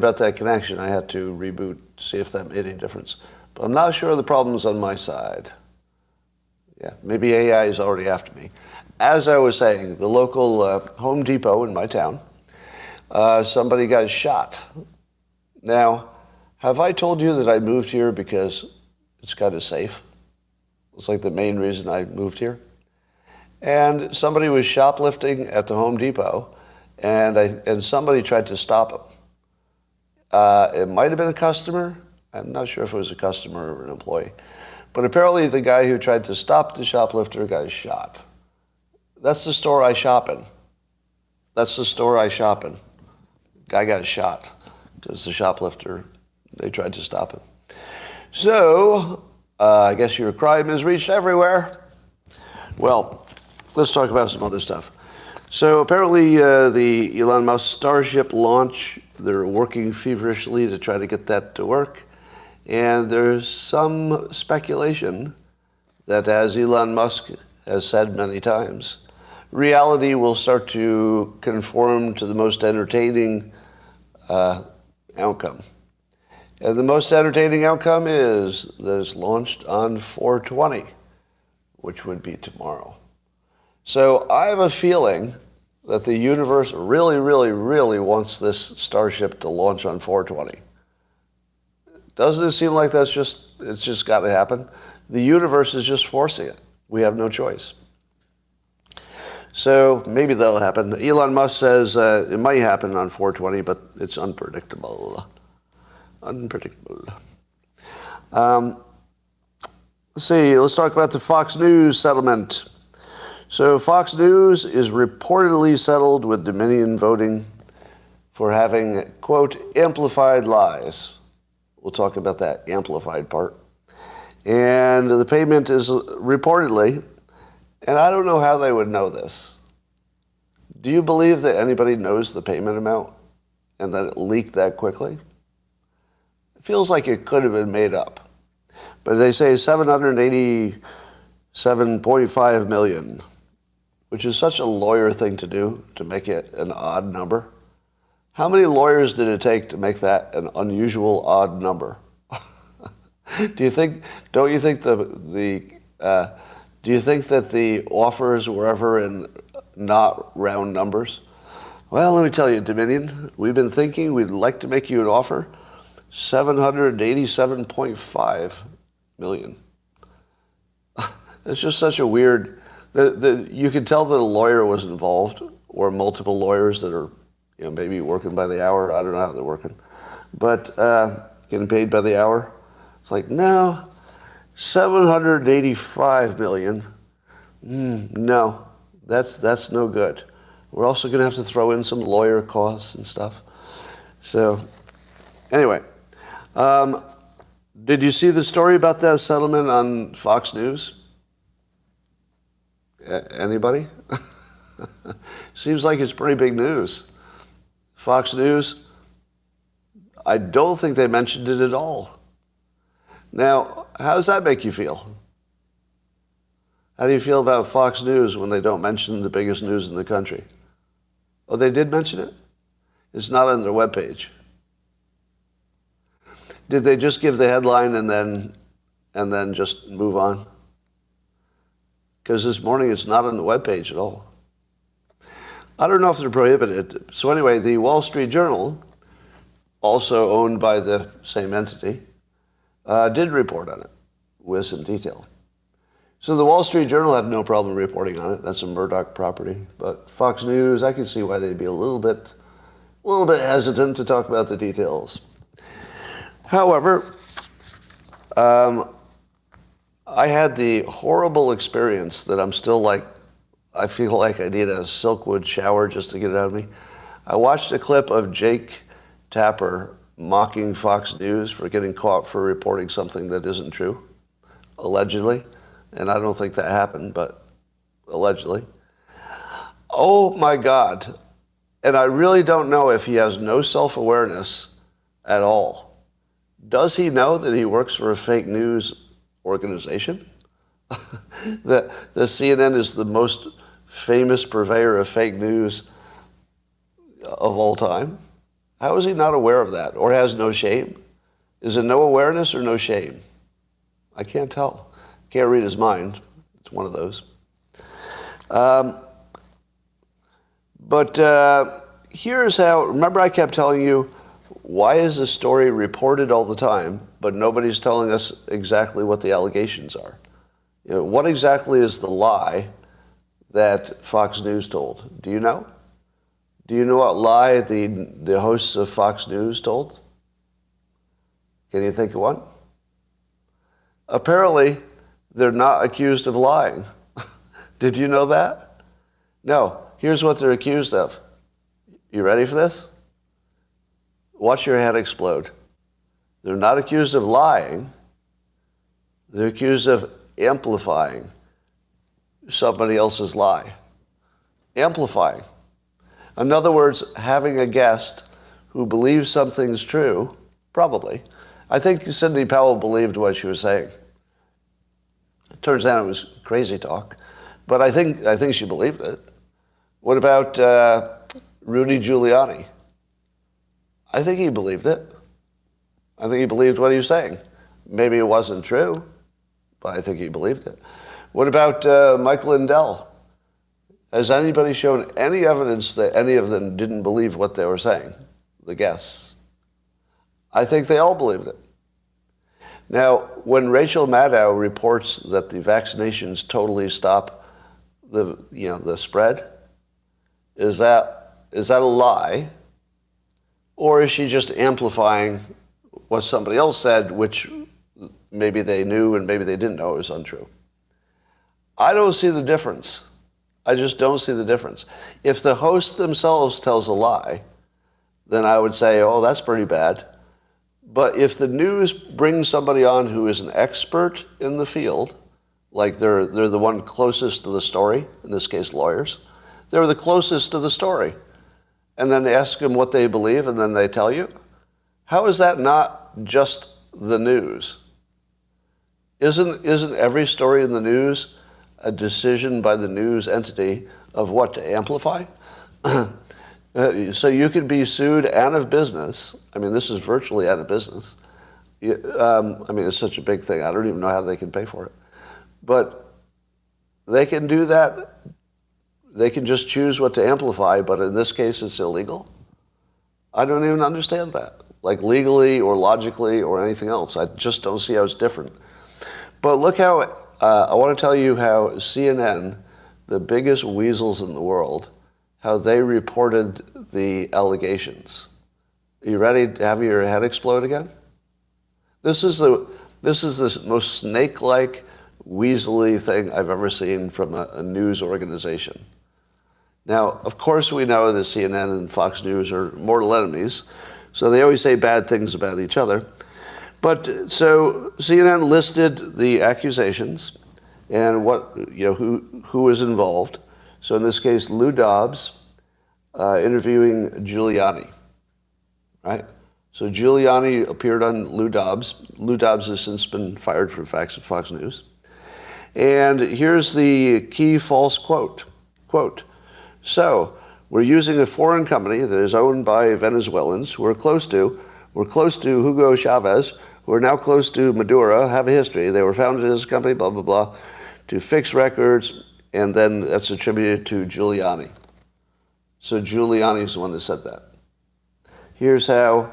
about that connection. I had to reboot, see if that made any difference. But I'm not sure the problem's on my side. Yeah, maybe AI is already after me. As I was saying, the local Home Depot in my town, somebody got shot. Now, have I told you that I moved here because it's kind of safe? It's like the main reason I moved here. And somebody was shoplifting at the Home Depot, and somebody tried to stop him. It might have been a customer. I'm not sure if it was a customer or an employee. But apparently the guy who tried to stop the shoplifter got shot. That's the store I shop in. That's the store I shop in. Guy got shot because the shoplifter, they tried to stop him. So, I guess your crime has reached everywhere. Well, let's talk about some other stuff. So apparently the Elon Musk Starship launch, they're working feverishly to try to get that to work. And there's some speculation that, as Elon Musk has said many times, reality will start to conform to the most entertaining outcome. And the most entertaining outcome is that it's launched on 4/20, which would be tomorrow. So I have a feeling that the universe really, really, really wants this Starship to launch on 4/20. Doesn't it seem like it's just got to happen? The universe is just forcing it. We have no choice. So maybe that'll happen. Elon Musk says it might happen on 4/20, but it's unpredictable. Unpredictable. Let's see. Let's talk about the Fox News settlement. So Fox News is reportedly settled with Dominion Voting for having, quote, amplified lies. We'll talk about that amplified part. And the payment is reportedly, and I don't know how they would know this. Do you believe that anybody knows the payment amount and that it leaked that quickly? It feels like it could have been made up. But they say $787.5 million, which is such a lawyer thing to do, to make it an odd number. How many lawyers did it take to make that an unusual odd number? Do you think that the offers were ever in not round numbers? Well, let me tell you, Dominion, we've been thinking we'd like to make you an offer, $787.5 million. It's just such a weird. You could tell that a lawyer was involved, or multiple lawyers that are, maybe working by the hour. I don't know how they're working, but getting paid by the hour. It's like, no, $785 million. No, that's no good. We're also going to have to throw in some lawyer costs and stuff. So, anyway, did you see the story about that settlement on Fox News? Anybody? Seems like it's pretty big news. Fox News, I don't think they mentioned it at all. Now, how does that make you feel? How do you feel about Fox News when they don't mention the biggest news in the country? Oh, they did mention it? It's not on their webpage. Did they just give the headline and then just move on? Because this morning it's not on the webpage at all. I don't know if they're prohibited. So anyway, the Wall Street Journal, also owned by the same entity, did report on it with some detail. So the Wall Street Journal had no problem reporting on it. That's a Murdoch property. But Fox News, I can see why they'd be a little bit hesitant to talk about the details. However, I had the horrible experience that I'm still like, I feel like I need a Silkwood shower just to get it out of me. I watched a clip of Jake Tapper mocking Fox News for getting caught for reporting something that isn't true, allegedly. And I don't think that happened, but allegedly. Oh my God. And I really don't know if he has no self-awareness at all. Does he know that he works for a fake news organization? That the CNN is the most famous purveyor of fake news of all time? How is he not aware of that or has no shame? Is it no awareness or no shame? I can't tell. Can't read his mind. It's one of those. But here's how, remember I kept telling you, why is this story reported all the time, but nobody's telling us exactly what the allegations are? You know, what exactly is the lie that Fox News told? Do you know? Do you know what lie the hosts of Fox News told? Can you think of one? Apparently, they're not accused of lying. Did you know that? No. Here's what they're accused of. You ready for this? Watch your head explode. They're not accused of lying. They're accused of amplifying somebody else's lie. Amplifying. In other words, having a guest who believes something's true, probably. I think Sidney Powell believed what she was saying. It turns out it was crazy talk, but I think she believed it. What about Rudy Giuliani? I think he believed it. I think he believed what he was saying. Maybe it wasn't true, but I think he believed it. What about Mike Lindell? Has anybody shown any evidence that any of them didn't believe what they were saying, the guests? I think they all believed it. Now, when Rachel Maddow reports that the vaccinations totally stop the spread, is that a lie? Or is she just amplifying what somebody else said, which maybe they knew and maybe they didn't know it was untrue? I don't see the difference. I just don't see the difference. If the host themselves tells a lie, then I would say, oh, that's pretty bad. But if the news brings somebody on who is an expert in the field, like they're the one closest to the story, in this case lawyers, they're the closest to the story, and then they ask them what they believe and then they tell you, how is that not just the news? Isn't every story in the news a decision by the news entity of what to amplify? So you could be sued out of business. I mean, this is virtually out of business. I mean, it's such a big thing. I don't even know how they can pay for it. But they can do that. They can just choose what to amplify, but in this case, it's illegal. I don't even understand that, like legally or logically or anything else. I just don't see how it's different. But look how, I want to tell you how CNN, the biggest weasels in the world, how they reported the allegations. Are you ready to have your head explode again? This is the most snake-like, weaselly thing I've ever seen from a news organization. Now, of course, we know that CNN and Fox News are mortal enemies, so they always say bad things about each other. But so CNN listed the accusations and who was involved. So in this case, Lou Dobbs interviewing Giuliani, right? So Giuliani appeared on Lou Dobbs. Lou Dobbs has since been fired from Fox News. And here's the key false quote. Quote, so we're using a foreign company that is owned by Venezuelans who we're close to Hugo Chavez, who are now close to Maduro, have a history. They were founded as a company, blah, blah, blah, to fix records, and then that's attributed to Giuliani. So Giuliani's the one that said that. Here's how,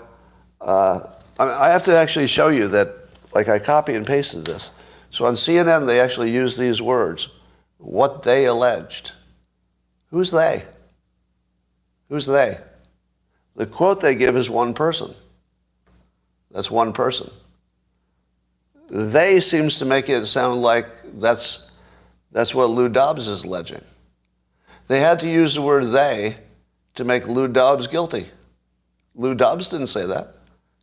I have to actually show you that, like I copy and pasted this. So on CNN, they actually use these words, what they alleged. Who's they? Who's they? The quote they give is one person. That's one person. They seems to make it sound like that's what Lou Dobbs is alleging. They had to use the word they to make Lou Dobbs guilty. Lou Dobbs didn't say that.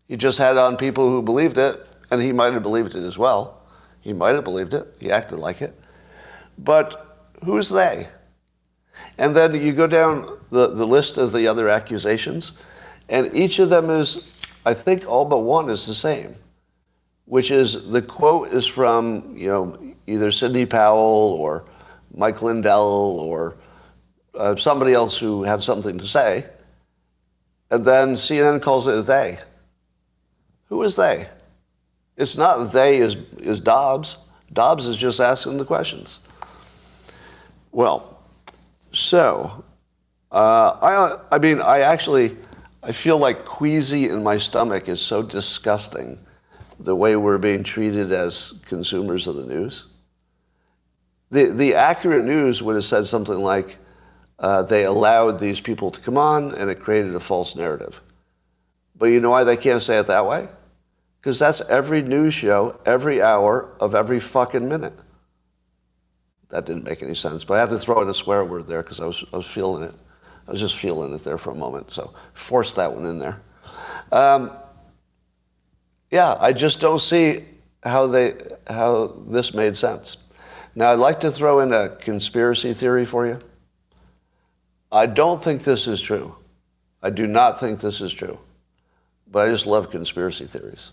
He just had on people who believed it, and he might have believed it as well. He might have believed it. He acted like it. But who's they? And then you go down the list of the other accusations, and each of them is, I think all but one is the same, which is the quote is from, either Sidney Powell or Mike Lindell or somebody else who had something to say. And then CNN calls it they. Who is they? It's not they is Dobbs. Dobbs is just asking the questions. Well, so, I feel like queasy in my stomach is so disgusting, the way we're being treated as consumers of the news. The accurate news would have said something like, they allowed these people to come on and it created a false narrative. But you know why they can't say it that way? Because that's every news show, every hour of every fucking minute. That didn't make any sense, but I had to throw in a swear word there because I was feeling it. I was just feeling it there for a moment, so force that one in there. Yeah, I just don't see how this made sense. Now, I'd like to throw in a conspiracy theory for you. I don't think this is true. I do not think this is true. But I just love conspiracy theories.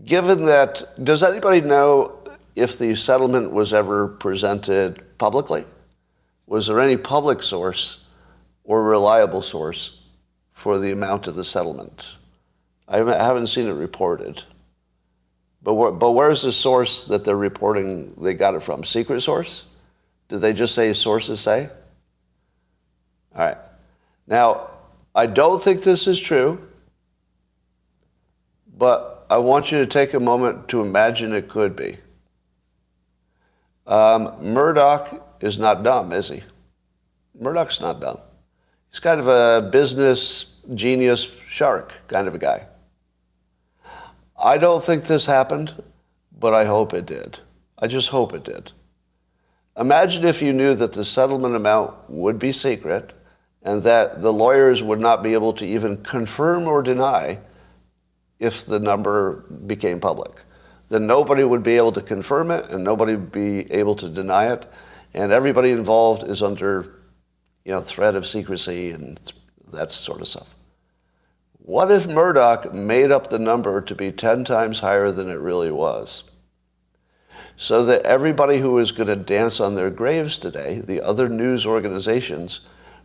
Given that, does anybody know if the settlement was ever presented publicly? Was there any public source or reliable source for the amount of the settlement? I haven't seen it reported. But where's the source that they're reporting they got it from? Secret source? Did they just say sources say? All right. Now, I don't think this is true, but I want you to take a moment to imagine it could be. Murdoch is not dumb, is he? Murdoch's not dumb. He's kind of a business genius shark kind of a guy. I don't think this happened, but I hope it did. I just hope it did. Imagine if you knew that the settlement amount would be secret and that the lawyers would not be able to even confirm or deny if the number became public. Then nobody would be able to confirm it and nobody would be able to deny it. And everybody involved is under, threat of secrecy and that sort of stuff. What if Murdoch made up the number to be 10 times higher than it really was? So that everybody who is going to dance on their graves today, the other news organizations,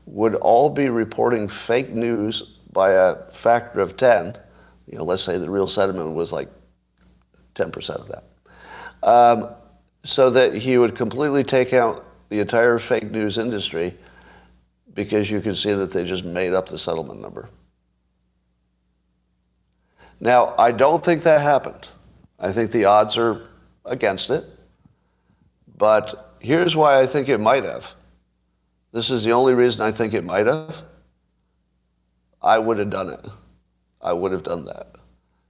would all be reporting fake news by a factor of 10. Let's say the real settlement was like 10% of that. So that he would completely take out the entire fake news industry because you could see that they just made up the settlement number. Now, I don't think that happened. I think the odds are against it. But here's why I think it might have. This is the only reason I think it might have. I would have done it. I would have done that.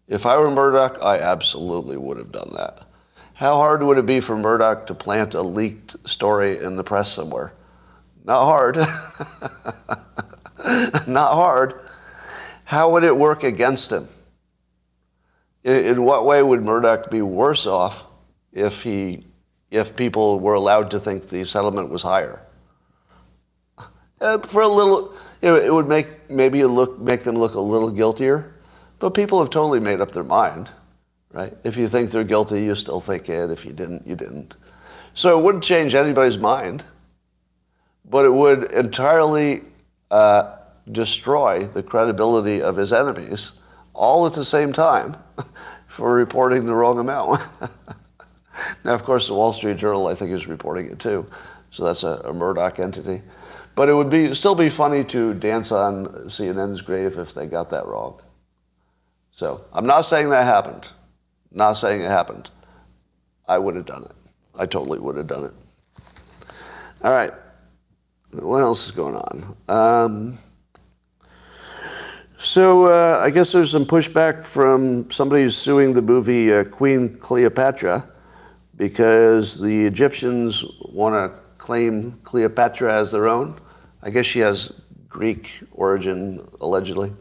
If I were Murdoch, I absolutely would have done that. How hard would it be for Murdoch to plant a leaked story in the press somewhere? Not hard. Not hard. How would it work against him? In what way would Murdoch be worse off if people were allowed to think the settlement was higher? For a little, it would make them look a little guiltier, but people have totally made up their mind, right? If you think they're guilty, you still think it. If you didn't, you didn't. So it wouldn't change anybody's mind, but it would entirely destroy the credibility of his enemies all at the same time for reporting the wrong amount. Now, of course, the Wall Street Journal, I think, is reporting it too. So that's a Murdoch entity. But it would still be funny to dance on CNN's grave if they got that wrong. So I'm not saying that happened. Not saying it happened. I would have done it. I totally would have done it. All right. What else is going on? So I guess there's some pushback from somebody who's suing the movie Queen Cleopatra because the Egyptians want to claim Cleopatra as their own. I guess she has Greek origin, allegedly.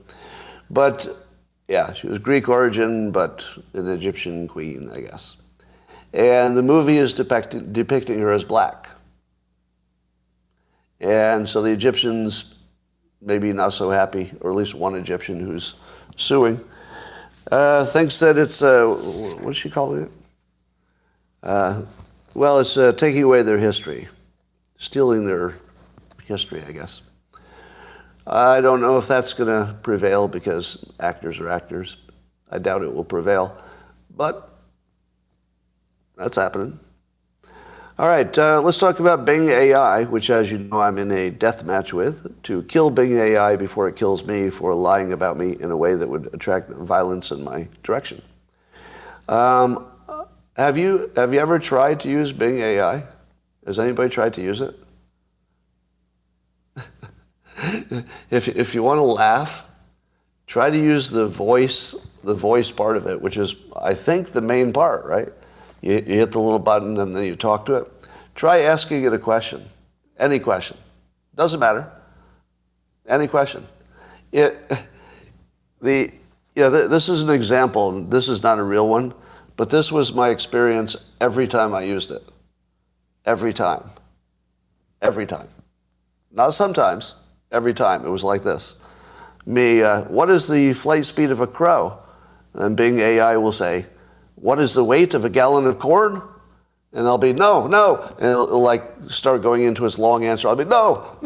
But, yeah, she was Greek origin, but an Egyptian queen, I guess. And the movie is depicting her as black. And so the Egyptians, maybe not so happy, or at least one Egyptian who's suing, thinks that it's, what's she calling it? Well, it's taking away their history, stealing their history, I guess. I don't know if that's going to prevail because actors are actors. I doubt it will prevail, but that's happening. All right, let's talk about BingAI, which, as you know, I'm in a death match with to kill BingAI before it kills me for lying about me in a way that would attract violence in my direction. Have you ever tried to use BingAI? Has anybody tried to use it? If you want to laugh, try to use the voice part of it, which is, I think, the main part, right? You hit the little button and then you talk to it. Try asking it a question, any question. Doesn't matter. Any question. This is an example, and this is not a real one, but this was my experience every time I used it. Every time. Every time. Not sometimes. Every time. It was like this. What is the flight speed of a crow? And BingAI will say, what is the weight of a gallon of corn? And I'll be, no. And it'll like start going into its long answer. I'll be, no.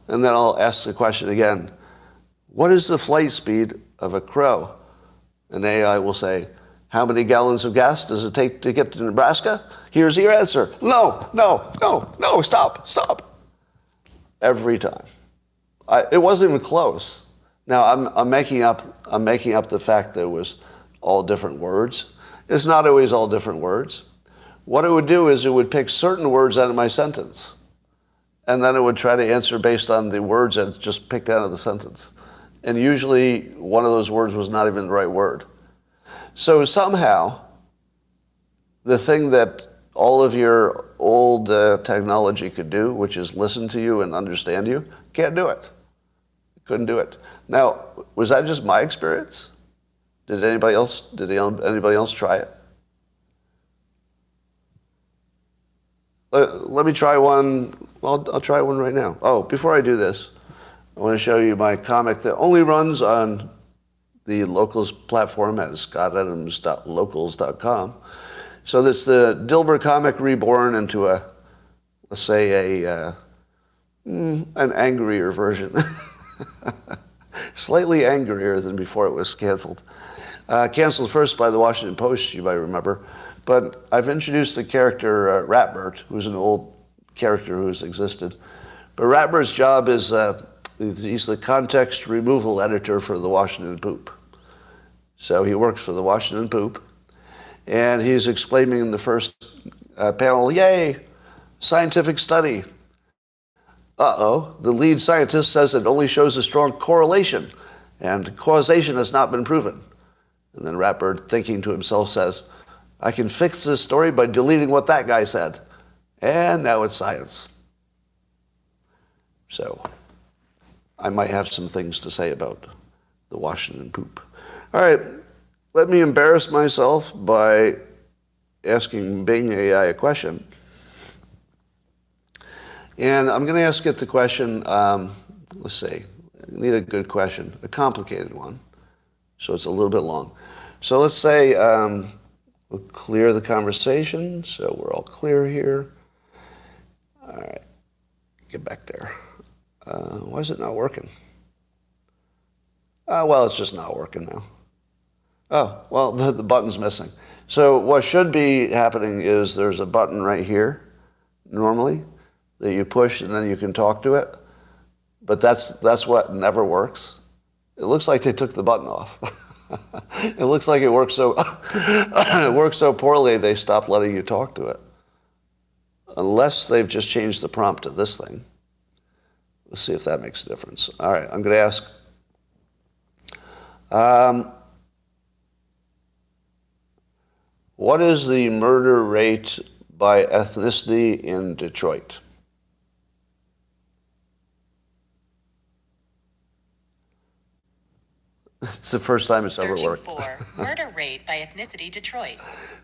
And then I'll ask the question again. What is the flight speed of a crow? And AI will say, how many gallons of gas does it take to get to Nebraska? Here's your answer. No, stop. Every time. It wasn't even close. Now I'm making up the fact that it was all different words. It's not always all different words. What it would do is it would pick certain words out of my sentence, and then it would try to answer based on the words that it just picked out of the sentence. And usually one of those words was not even the right word. So somehow, the thing that all of your old technology could do, which is listen to you and understand you, can't do it. Couldn't do it. Now, was that just my experience? Did anybody else try it? Let me try one. I'll try one right now. Oh, before I do this, I want to show you my comic that only runs on the Locals platform at scottadams.locals.com. So that's the Dilbert comic reborn into let's say an angrier version. Slightly angrier than before it was canceled. Canceled first by the Washington Post, you might remember. But I've introduced the character Ratbert, who's an old character who's existed. But Ratbert's job is he's the context removal editor for the Washington Poop. So he works for the Washington Poop. And he's exclaiming in the first panel, yay, scientific study. Uh-oh, the lead scientist says it only shows a strong correlation, and causation has not been proven. And then Ratbert, thinking to himself, says, I can fix this story by deleting what that guy said. And now it's science. So I might have some things to say about the Washington Poop. All right, let me embarrass myself by asking BingAI a question. And I'm going to ask it the question, let's see, I need a good question, a complicated one, so it's a little bit long. So let's say we'll clear the conversation, so we're all clear here. All right, get back there. Why is it not working? Well, it's just not working now. Oh, well, the button's missing. So what should be happening is there's a button right here, normally, that you push and then you can talk to it. But that's what never works. It looks like they took the button off. It looks like it works so it works so poorly they stopped letting you talk to it. Unless they've just changed the prompt to this thing. Let's see if that makes a difference. All right, I'm going to ask. What is the murder rate by ethnicity in Detroit? It's the first time it's ever worked. Searching for murder rate by ethnicity Detroit.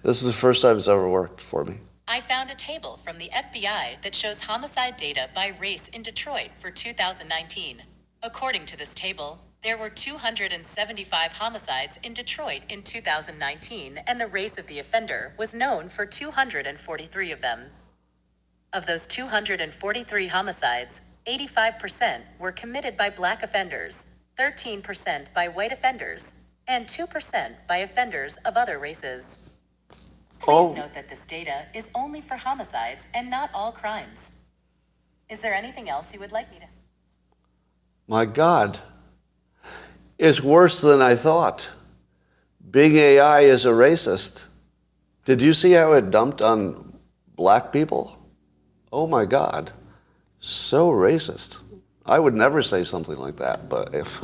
This is the first time it's ever worked for me. I found a table from the FBI that shows homicide data by race in Detroit for 2019. According to this table, there were 275 homicides in Detroit in 2019, and the race of the offender was known for 243 of them. Of those 243 homicides, 85% were committed by black offenders, 13% by white offenders, and 2% by offenders of other races. Please note that this data is only for homicides and not all crimes. Is there anything else you would like me to? My God. It's worse than I thought. BingAI is a racist. Did you see how it dumped on black people? Oh my God. So racist. I would never say something like that, but if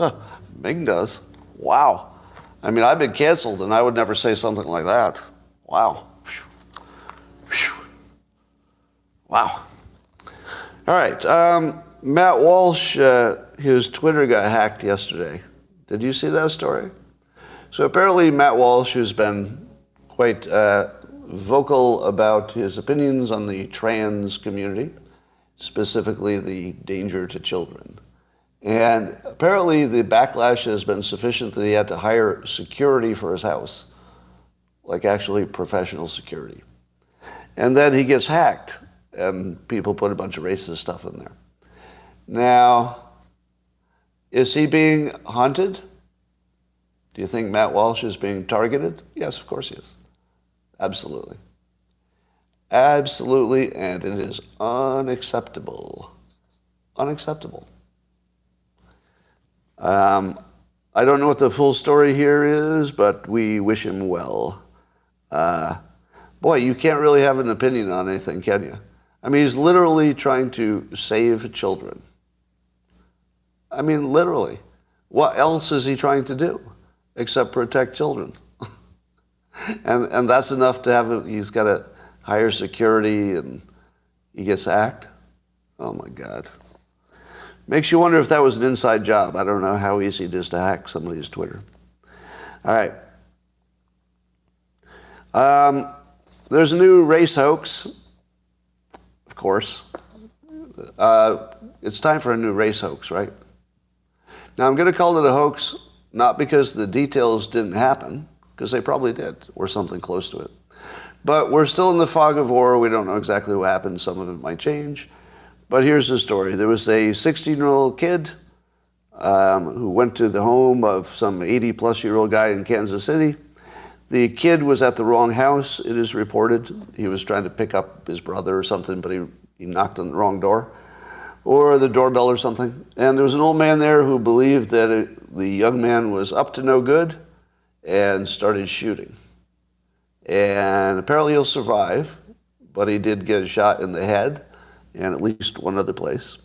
Bing does, wow. I mean, I've been canceled and I would never say something like that. Wow. Wow. All right. Matt Walsh, his Twitter got hacked yesterday. Did you see that story? So apparently Matt Walsh has been quite vocal about his opinions on the trans community, specifically the danger to children. And apparently the backlash has been sufficient that he had to hire security for his house, like actually professional security. And then he gets hacked, and people put a bunch of racist stuff in there. Now, is he being hunted? Do you think Matt Walsh is being targeted? Yes, of course he is. Absolutely. Absolutely, and it is unacceptable. Unacceptable. I don't know what the full story here is, but we wish him well. Boy, you can't really have an opinion on anything, can you? I mean, he's literally trying to save children. I mean, literally. What else is he trying to do except protect children? and that's enough to have he's got to hire security and he gets hacked? Oh my God. Makes you wonder if that was an inside job. I don't know how easy it is to hack somebody's Twitter. All right. There's a new race hoax, of course. It's time for a new race hoax, right? Now, I'm going to call it a hoax not because the details didn't happen, because they probably did, or something close to it. But we're still in the fog of war. We don't know exactly what happened. Some of it might change. But here's the story. There was a 16-year-old kid who went to the home of some 80-plus-year-old guy in Kansas City. The kid was at the wrong house, it is reported. He was trying to pick up his brother or something, but he knocked on the wrong door, or the doorbell or something. And there was an old man there who believed that the young man was up to no good and started shooting. And apparently he'll survive, but he did get a shot in the head and at least one other place.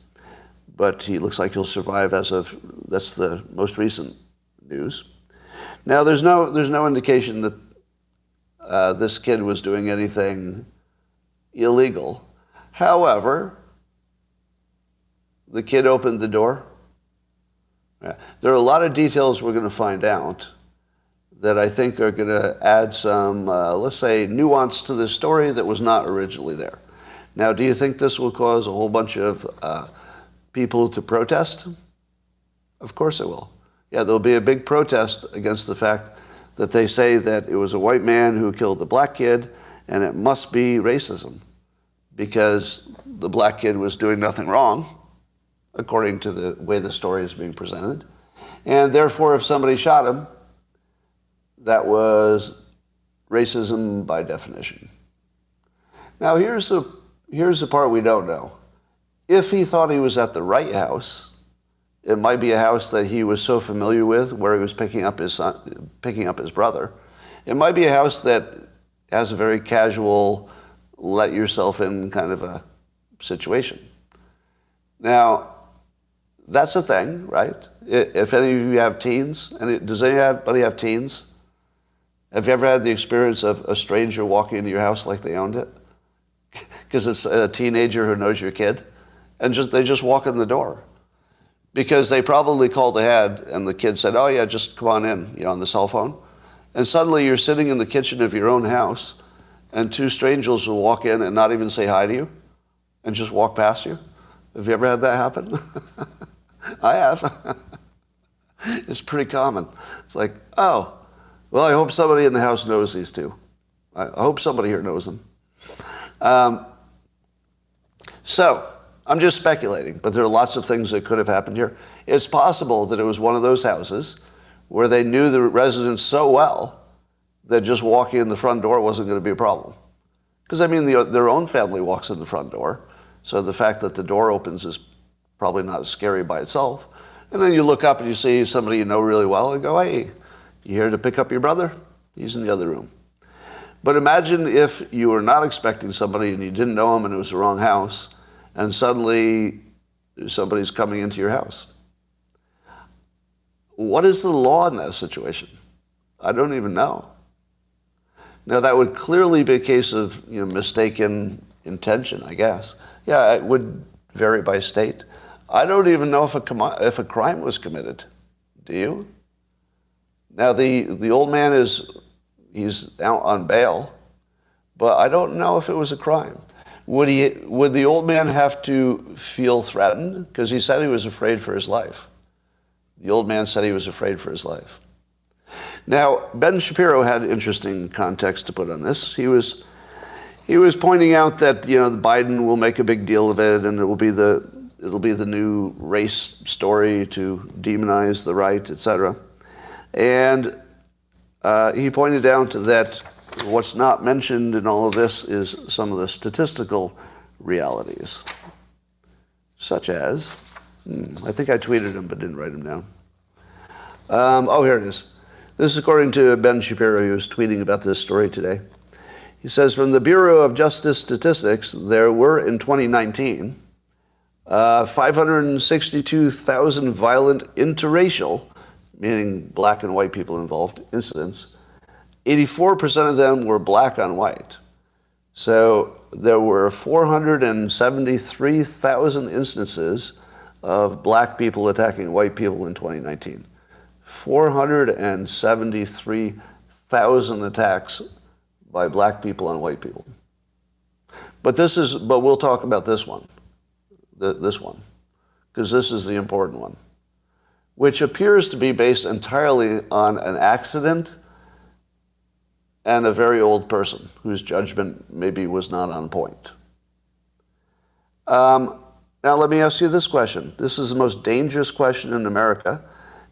But he looks like he'll survive that's the most recent news. Now, there's no indication that this kid was doing anything illegal. However, the kid opened the door. Yeah. There are a lot of details we're going to find out that I think are going to add some, let's say, nuance to this story that was not originally there. Now, do you think this will cause a whole bunch of people to protest? Of course it will. Yeah, there'll be a big protest against the fact that they say that it was a white man who killed the black kid, and it must be racism because the black kid was doing nothing wrong, according to the way the story is being presented. And therefore, if somebody shot him, that was racism by definition. Now, here's the part we don't know. If he thought he was at the right house, it might be a house that he was so familiar with, where he was picking up his brother. It might be a house that has a very casual, let yourself in kind of a situation. Now, that's a thing, right? If any of you have teens, does anybody have teens? Have you ever had the experience of a stranger walking into your house like they owned it? Because it's a teenager who knows your kid, and they just walk in the door. Because they probably called ahead, and the kid said, oh yeah, just come on in, on the cell phone. And suddenly you're sitting in the kitchen of your own house, and two strangers will walk in and not even say hi to you, and just walk past you. Have you ever had that happen? I have. It's pretty common. It's like, oh, well, I hope somebody in the house knows these two. I hope somebody here knows them. So, I'm just speculating, but there are lots of things that could have happened here. It's possible that it was one of those houses where they knew the residents so well that just walking in the front door wasn't going to be a problem. Because, I mean, their own family walks in the front door, so the fact that the door opens is probably not as scary by itself. And then you look up and you see somebody you know really well and go, hey, you here to pick up your brother? He's in the other room. But imagine if you were not expecting somebody and you didn't know him and it was the wrong house, and suddenly somebody's coming into your house. What is the law in that situation? I don't even know. Now, that would clearly be a case of mistaken intention, I guess. Yeah, it would vary by state. I don't even know if a crime was committed. Do you? Now, the old man he's out on bail, but I don't know if it was a crime. Would the old man have to feel threatened? Because he said he was afraid for his life. The old man said he was afraid for his life. Now, Ben Shapiro had interesting context to put on this. He was pointing out that Biden will make a big deal of it, and it'll be the new race story to demonize the right, etc. And he pointed out that what's not mentioned in all of this is some of the statistical realities, such as, I think I tweeted them but didn't write them down. Here it is. This is according to Ben Shapiro, who was tweeting about this story today. He says, from the Bureau of Justice Statistics, there were in 2019 562,000 violent interracial, meaning black and white people involved, incidents. 84% of them were black on white. So there were 473,000 instances of black people attacking white people in 2019. 473,000 attacks by black people on white people. But we'll talk about this one, because this is the important one, which appears to be based entirely on an accident and a very old person whose judgment maybe was not on point. Now let me ask you this question. This is the most dangerous question in America,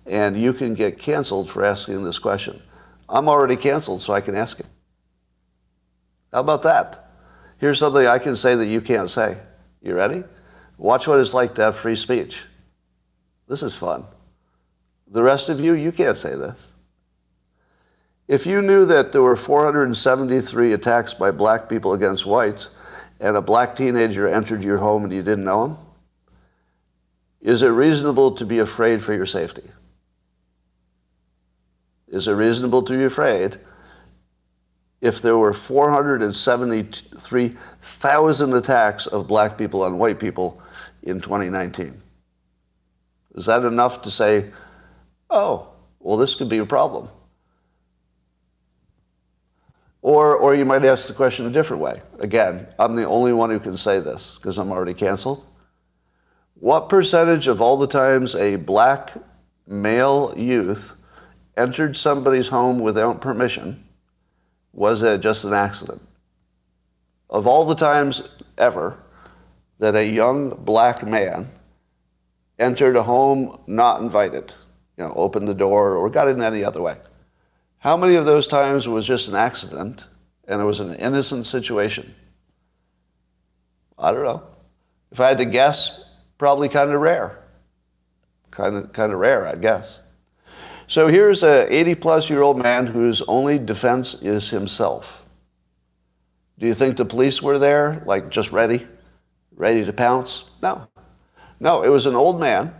and you can get canceled for asking this question. I'm already canceled, so I can ask it. How about that? Here's something I can say that you can't say. You ready? Watch what it's like to have free speech. This is fun. The rest of you can't say this. If you knew that there were 473 attacks by black people against whites, and a black teenager entered your home and you didn't know him, is it reasonable to be afraid for your safety? Is it reasonable to be afraid if there were 473,000 attacks of black people on white people in 2019? Is that enough to say, oh, well, this could be a problem? Or you might ask the question a different way. Again, I'm the only one who can say this because I'm already canceled. What percentage of all the times a black male youth entered somebody's home without permission was it just an accident? Of all the times ever that a young black man entered a home not invited, opened the door or got in any other way, how many of those times was just an accident and it was an innocent situation? I don't know. If I had to guess, probably kind of rare. Kind of rare, I guess. So here's a 80-plus-year-old man whose only defense is himself. Do you think the police were there, like just ready to pounce? No. No, it was an old man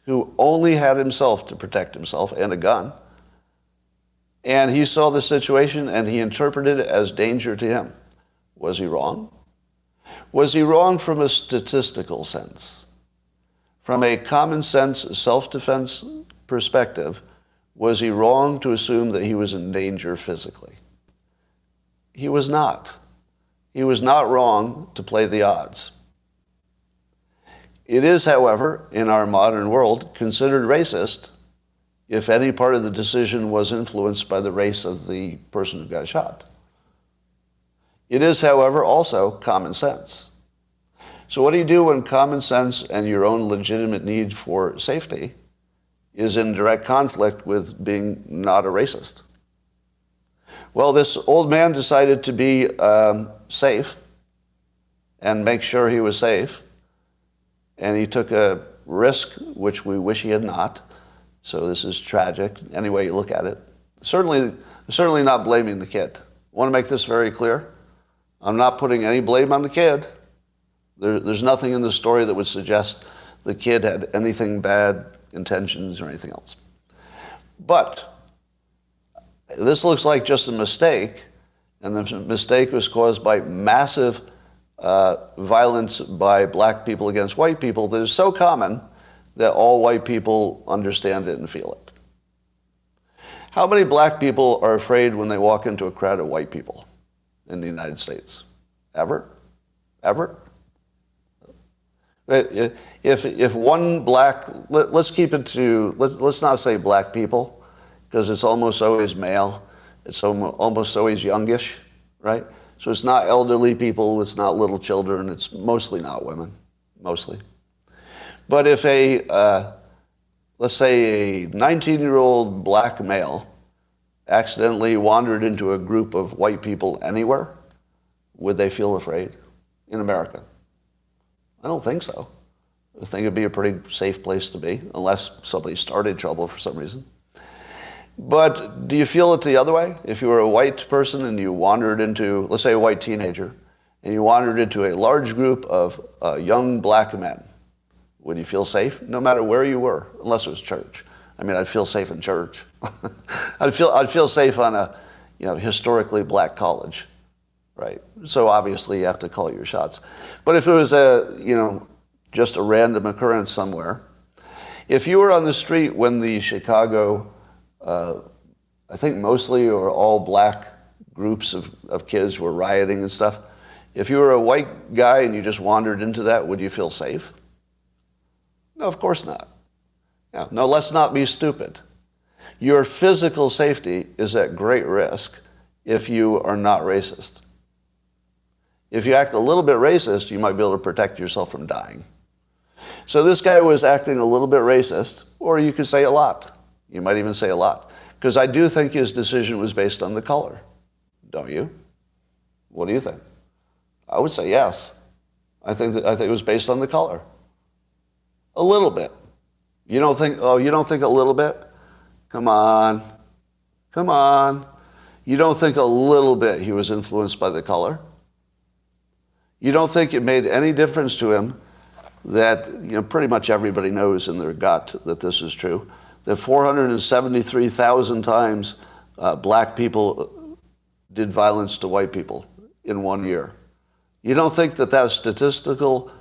who only had himself to protect himself and a gun. And he saw the situation and he interpreted it as danger to him. Was he wrong? Was he wrong from a statistical sense? From a common sense self-defense perspective, was he wrong to assume that he was in danger physically? He was not. He was not wrong to play the odds. It is, however, in our modern world, considered racist if any part of the decision was influenced by the race of the person who got shot. It is, however, also common sense. So what do you do when common sense and your own legitimate need for safety is in direct conflict with being not a racist? Well, this old man decided to be safe and make sure he was safe. And he took a risk, which we wish he had not. So this is tragic, any way you look at it. Certainly not blaming the kid. I want to make this very clear. I'm not putting any blame on the kid. There's nothing in the story that would suggest the kid had anything bad intentions or anything else. But this looks like just a mistake, and the mistake was caused by massive violence by black people against white people that is so common that all white people understand it and feel it. How many black people are afraid when they walk into a crowd of white people in the United States? Ever? Ever? If one black, let's keep it to, let's not say black people, because it's almost always male. It's almost always youngish, right? So it's not elderly people, it's not little children, it's mostly not women, mostly. But if let's say a 19-year-old black male accidentally wandered into a group of white people anywhere, would they feel afraid in America? I don't think so. I think it'd be a pretty safe place to be, unless somebody started trouble for some reason. But do you feel it the other way? If you were a white person and you wandered into, let's say a white teenager, and you wandered into a large group of young black men, would you feel safe? No matter where you were, unless it was church. I mean, I'd feel safe in church. I'd feel safe on a historically black college. Right. So obviously you have to call your shots. But if it was just a random occurrence somewhere, if you were on the street when the Chicago, I think mostly or all black groups of kids were rioting and stuff, if you were a white guy and you just wandered into that, would you feel safe? No, of course not. No, let's not be stupid. Your physical safety is at great risk if you are not racist. If you act a little bit racist, you might be able to protect yourself from dying. So this guy was acting a little bit racist, or you could say a lot. You might even say a lot. Because I do think his decision was based on the color. Don't you? What do you think? I would say yes. I think it was based on the color. A little bit. You don't think a little bit? Come on. You don't think a little bit he was influenced by the color? You don't think it made any difference to him that, pretty much everybody knows in their gut that this is true, that 473,000 times black people did violence to white people in 1 year. You don't think that statistical,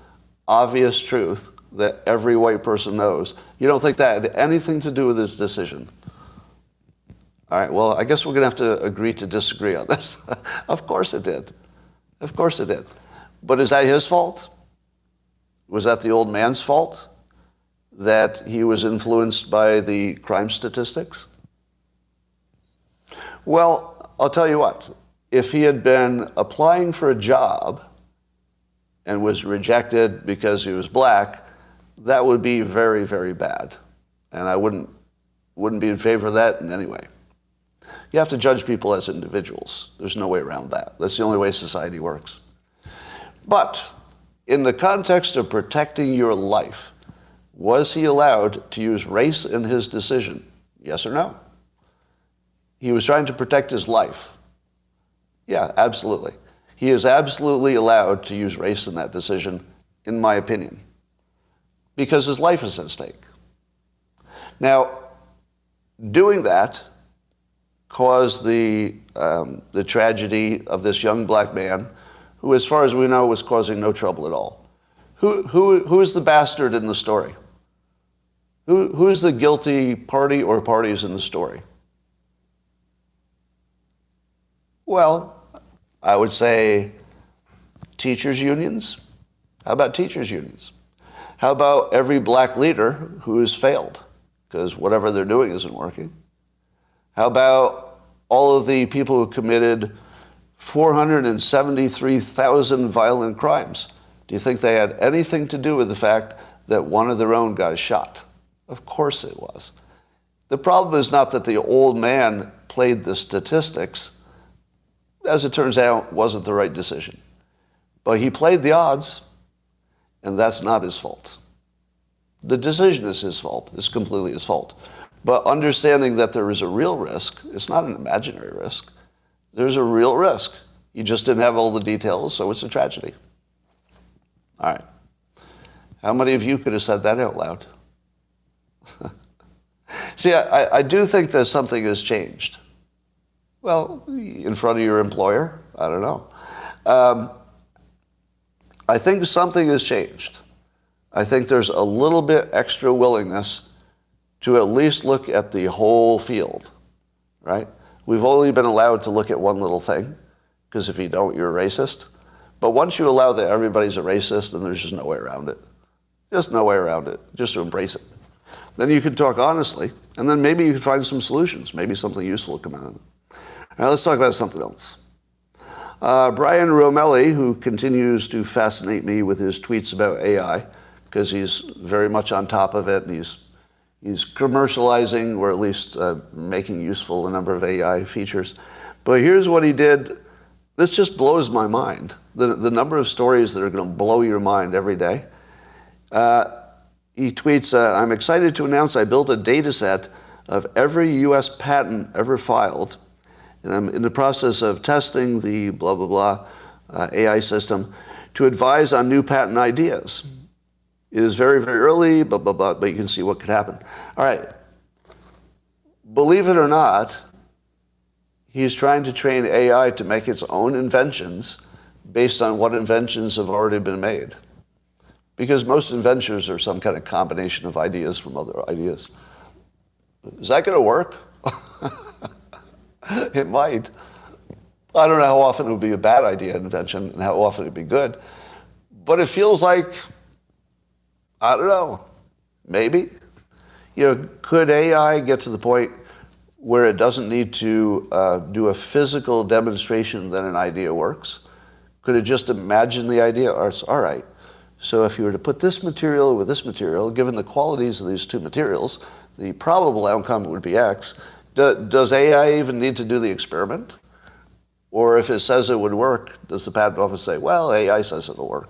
obvious truth that every white person knows, you don't think that had anything to do with his decision? All right, well, I guess we're going to have to agree to disagree on this. Of course it did. Of course it did. But is that his fault? Was that the old man's fault that he was influenced by the crime statistics? Well, I'll tell you what. If he had been applying for a job and was rejected because he was black, that would be very, very bad. And I wouldn't be in favor of that in any way. You have to judge people as individuals. There's no way around that. That's the only way society works. But in the context of protecting your life, was he allowed to use race in his decision? Yes or no? He was trying to protect his life. Yeah, absolutely. He is absolutely allowed to use race in that decision, in my opinion, because his life is at stake. Now, doing that caused the tragedy of this young black man who, as far as we know, was causing no trouble at all. Who is the bastard in the story? Who is the guilty party or parties in the story? Well, I would say teachers' unions. How about teachers' unions? How about every black leader who has failed because whatever they're doing isn't working? How about all of the people who committed 473,000 violent crimes? Do you think they had anything to do with the fact that one of their own got shot? Of course it was. The problem is not that the old man played the statistics. As it turns out, wasn't the right decision. But he played the odds, and that's not his fault. The decision is his fault. It's completely his fault. But understanding that there is a real risk, it's not an imaginary risk. There's a real risk. You just didn't have all the details, so it's a tragedy. All right. How many of you could have said that out loud? See, I do think that something has changed. Well, in front of your employer? I don't know. I think something has changed. I think there's a little bit extra willingness to at least look at the whole field, right? We've only been allowed to look at one little thing, because if you don't, you're a racist. But once you allow that everybody's a racist, then there's just no way around it. Just no way around it. Just to embrace it. Then you can talk honestly, and then maybe you can find some solutions. Maybe something useful will come out of it. All right, let's talk about something else. Brian Romelli, who continues to fascinate me with his tweets about AI, because he's very much on top of it, and he's commercializing, or at least making useful a number of AI features. But here's what he did. This just blows my mind. The number of stories that are going to blow your mind every day. He tweets, I'm excited to announce I built a data set of every U.S. patent ever filed, and I'm in the process of testing the blah, blah, blah AI system to advise on new patent ideas. It is very, very early, blah, blah, blah, but you can see what could happen. All right. Believe it or not, he's trying to train AI to make its own inventions based on what inventions have already been made. Because most inventions are some kind of combination of ideas from other ideas. Is that going to work? It might. I don't know how often it would be a bad idea invention and how often it would be good. But it feels like, I don't know, maybe. Could AI get to the point where it doesn't need to do a physical demonstration that an idea works? Could it just imagine the idea? Or it's all right. So if you were to put this material with this material, given the qualities of these two materials, the probable outcome would be X. Does AI even need to do the experiment? Or if it says it would work, does the patent office say, well, AI says it'll work,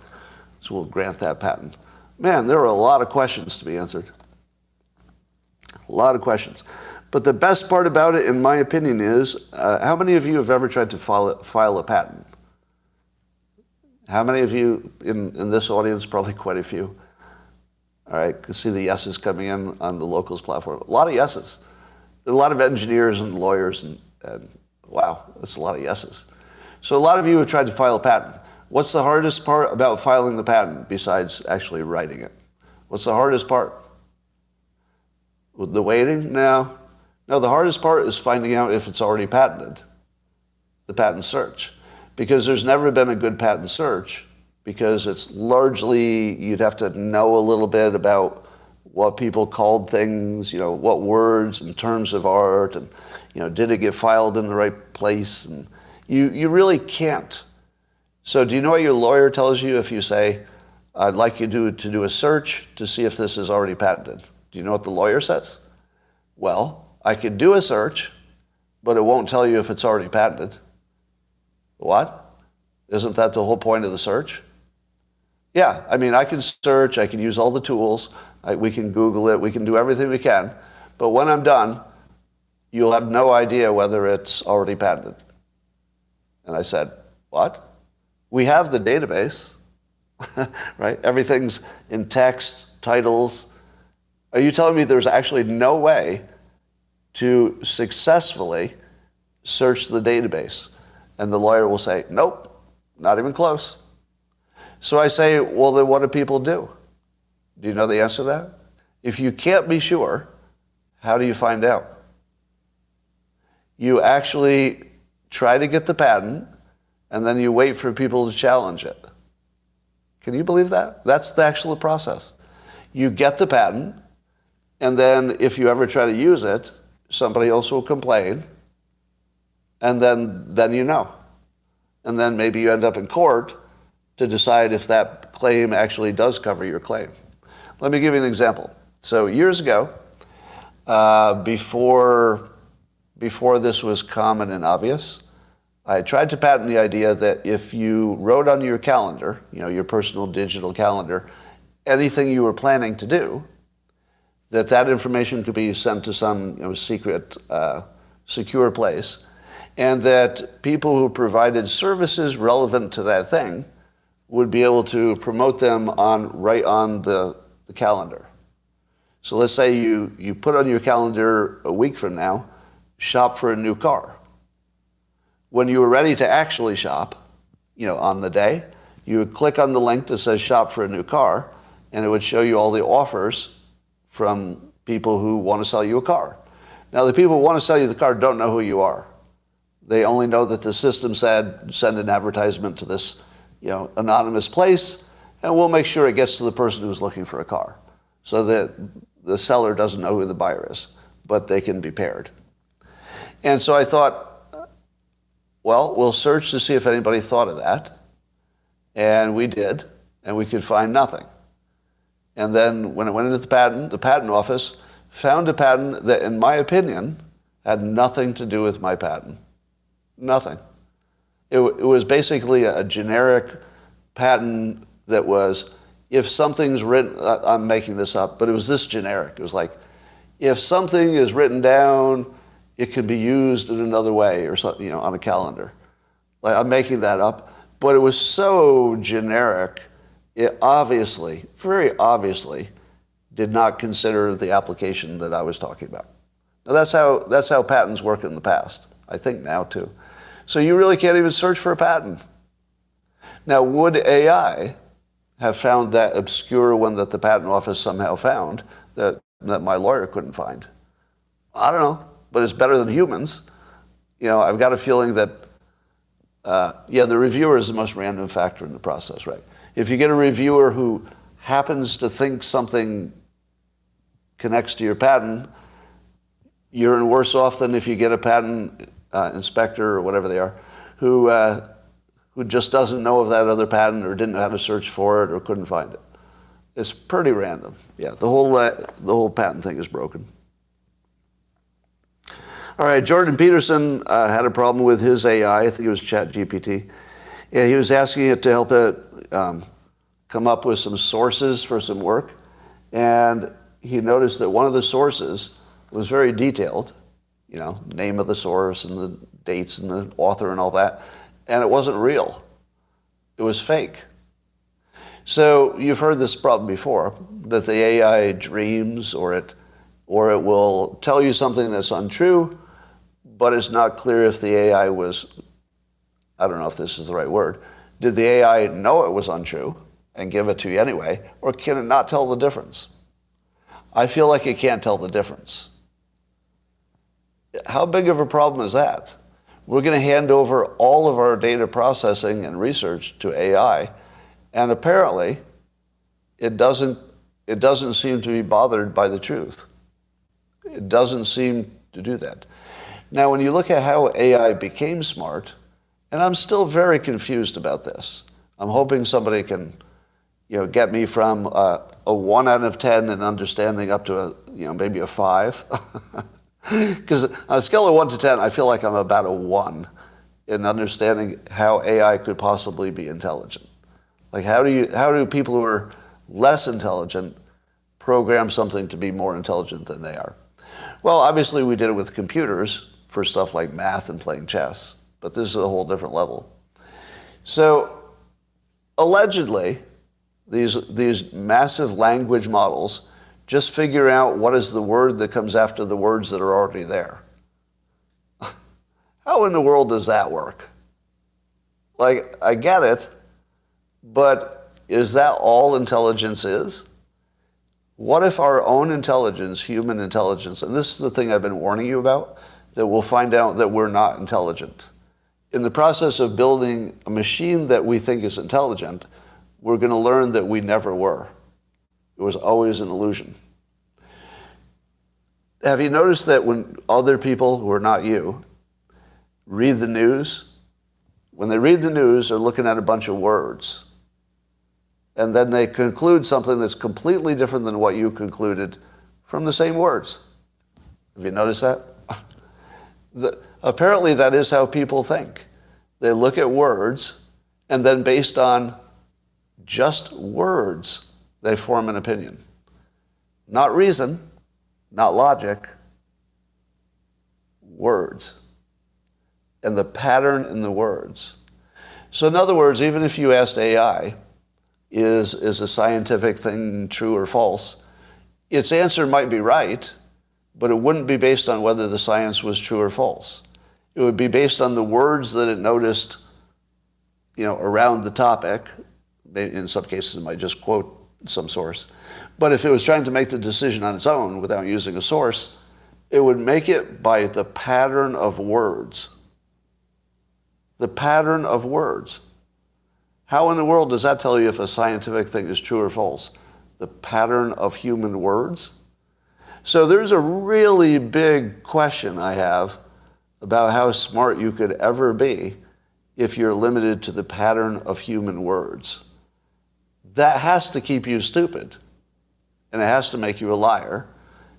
so we'll grant that patent? Man, there are a lot of questions to be answered. A lot of questions. But the best part about it, in my opinion, is how many of you have ever tried to file a patent? How many of you in this audience? Probably quite a few. All right, can see the yeses coming in on the locals platform. A lot of yeses. There are a lot of engineers and lawyers, and wow, that's a lot of yeses. So a lot of you have tried to file a patent. What's the hardest part about filing the patent besides actually writing it? What's the hardest part? The waiting? No, the hardest part is finding out if it's already patented, the patent search. Because there's never been a good patent search, because it's largely, you'd have to know a little bit about what people called things, what words and terms of art, and did it get filed in the right place? And you really can't. So do you know what your lawyer tells you if you say, I'd like you to do a search to see if this is already patented? Do you know what the lawyer says? Well, I could do a search, but it won't tell you if it's already patented. What? Isn't that the whole point of the search? Yeah, I can search, I can use all the tools, we can Google it, we can do everything we can, but when I'm done, you'll have no idea whether it's already patented. And I said, what? We have the database, right? Everything's in text, titles. Are you telling me there's actually no way to successfully search the database? And the lawyer will say, nope, not even close. So I say, well, then what do people do? Do you know the answer to that? If you can't be sure, how do you find out? You actually try to get the patent, and then you wait for people to challenge it. Can you believe that? That's the actual process. You get the patent, and then if you ever try to use it, somebody else will complain, and then you know. And then maybe you end up in court, to decide if that claim actually does cover your claim. Let me give you an example. So years ago, before this was common and obvious, I tried to patent the idea that if you wrote on your calendar, your personal digital calendar, anything you were planning to do, that information could be sent to some secret, secure place, and that people who provided services relevant to that thing would be able to promote them right on the calendar. So let's say you put on your calendar a week from now, shop for a new car. When you were ready to actually shop, on the day, you would click on the link that says shop for a new car, and it would show you all the offers from people who want to sell you a car. Now, the people who want to sell you the car don't know who you are. They only know that the system said, send an advertisement to this, anonymous place, and we'll make sure it gets to the person who's looking for a car, so that the seller doesn't know who the buyer is, but they can be paired. And so I thought, well, we'll search to see if anybody thought of that. And we did, and we could find nothing. And then when it went into the patent office found a patent that, in my opinion, had nothing to do with my patent. Nothing. It was basically a generic patent that was, if something's written, I'm making this up, but it was this generic. It was like, if something is written down, it can be used in another way or something, on a calendar. Like, I'm making that up, but it was so generic, it obviously, very obviously, did not consider the application that I was talking about. Now that's how patents work in the past. I think now too. So you really can't even search for a patent. Now, would AI have found that obscure one that the patent office somehow found that my lawyer couldn't find? I don't know. But it's better than humans. I've got a feeling that, the reviewer is the most random factor in the process, right? If you get a reviewer who happens to think something connects to your patent, you're in worse off than if you get a patent inspector or whatever they are, who just doesn't know of that other patent or didn't know how to search for it or couldn't find it. It's pretty random. Yeah, the whole patent thing is broken. All right, Jordan Peterson had a problem with his AI. I think it was ChatGPT. And he was asking it to help it come up with some sources for some work. And he noticed that one of the sources was very detailed, name of the source and the dates and the author and all that. And it wasn't real. It was fake. So you've heard this problem before, that the AI dreams or it will tell you something that's untrue, but it's not clear if the AI was, I don't know if this is the right word, did the AI know it was untrue and give it to you anyway, or can it not tell the difference? I feel like it can't tell the difference. How big of a problem is that? We're going to hand over all of our data processing and research to AI, and apparently it doesn't seem to be bothered by the truth. It doesn't seem to do that. Now, when you look at how AI became smart, and I'm still very confused about this. I'm hoping somebody can, get me from a 1 out of 10 in understanding up to maybe a 5. Because on a scale of 1 to 10, I feel like I'm about a 1 in understanding how AI could possibly be intelligent. Like, how do people who are less intelligent program something to be more intelligent than they are? Well, obviously we did it with computers for stuff like math and playing chess, but this is a whole different level. So allegedly, these massive language models just figure out what is the word that comes after the words that are already there. How in the world does that work? Like, I get it, but is that all intelligence is? What if our own intelligence, human intelligence, and this is the thing I've been warning you about, that we'll find out that we're not intelligent. In the process of building a machine that we think is intelligent, we're going to learn that we never were. It was always an illusion. Have you noticed that when other people who are not you read the news, when they read the news, they're looking at a bunch of words. and then they conclude something that's completely different than what you concluded from the same words. Have you noticed that? Apparently that is how people think. They look at words, and then based on just words, they form an opinion. Not reason, not logic, words. And the pattern in the words. So in other words, even if you asked AI, is a scientific thing true or false, its answer might be right, but it wouldn't be based on whether the science was true or false. It would be based on the words that it noticed, around the topic. In some cases, it might just quote some source. But if it was trying to make the decision on its own without using a source, it would make it by the pattern of words. The pattern of words. How in the world does that tell you if a scientific thing is true or false? The pattern of human words? So there's a really big question I have about how smart you could ever be if you're limited to the pattern of human words. That has to keep you stupid. And it has to make you a liar.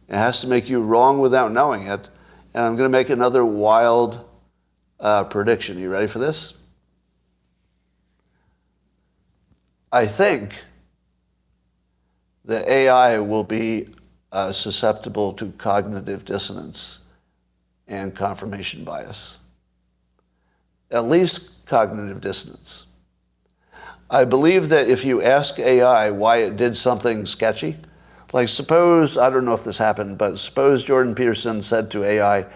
It has to make you wrong without knowing it. And I'm going to make another wild prediction. You ready for this? I think that AI will be susceptible to cognitive dissonance and confirmation bias. At least cognitive dissonance. I believe that if you ask AI why it did something sketchy, like suppose, I don't know if this happened, but suppose Jordan Peterson said to AI,